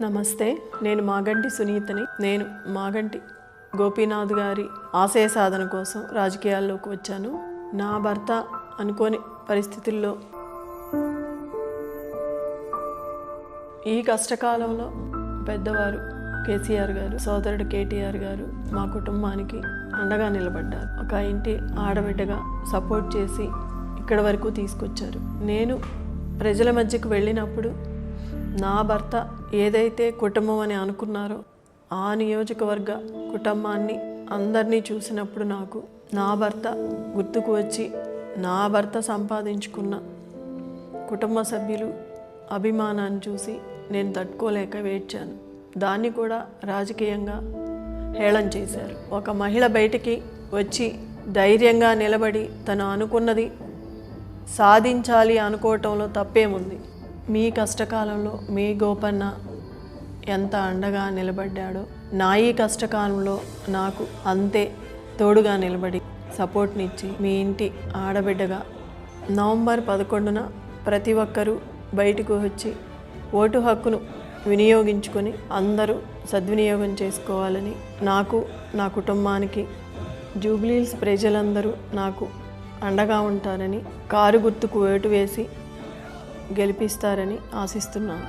నమస్తే, నేను మాగంటి సునీతని. నేను మాగంటి గోపీనాథ్ గారి ఆశయ సాధన కోసం రాజకీయాల్లోకి వచ్చాను. నా భర్త అనుకోని పరిస్థితుల్లో ఈ కష్టకాలంలో పెద్దవారు కేసీఆర్ గారు, సోదరుడు కేటీఆర్ గారు మా కుటుంబానికి అండగా నిలబడ్డారు. ఒక ఇంటి ఆడబిడ్డగా సపోర్ట్ చేసి ఇక్కడి వరకు తీసుకొచ్చారు. నేను ప్రజల మధ్యకు వెళ్ళినప్పుడు నా భర్త ఏదైతే కుటుంబం అని అనుకున్నారో ఆ నియోజకవర్గ కుటుంబాన్ని అందరినీ చూసినప్పుడు నాకు నా భర్త గుర్తుకు వచ్చి, నా భర్త సంపాదించుకున్న కుటుంబ సభ్యులు అభిమానాన్ని చూసి నేను తట్టుకోలేక వేడ్చాను. దాన్ని కూడా రాజకీయంగా హేళన చేశారు. ఒక మహిళ బయటికి వచ్చి ధైర్యంగా నిలబడి తను అనుకున్నది సాధించాలి అనుకోవటంలో తప్పేముంది? మీ కష్టకాలంలో మీ గోపన్న ఎంత అండగా నిలబడ్డాడో నా ఈ కష్టకాలంలో నాకు అంతే తోడుగా నిలబడి సపోర్ట్నిచ్చి మీ ఇంటి ఆడబిడ్డగా నవంబర్ 11న ప్రతి ఒక్కరూ బయటకు వచ్చి ఓటు హక్కును వినియోగించుకొని అందరూ సద్వినియోగం చేసుకోవాలని, నాకు నా కుటుంబానికి జూబ్లీహిల్స్ ప్రజలందరూ నాకు అండగా ఉంటారని, కారు గుర్తుకు ఓటు వేసి గెలిపిస్తారని ఆశిస్తున్నాను.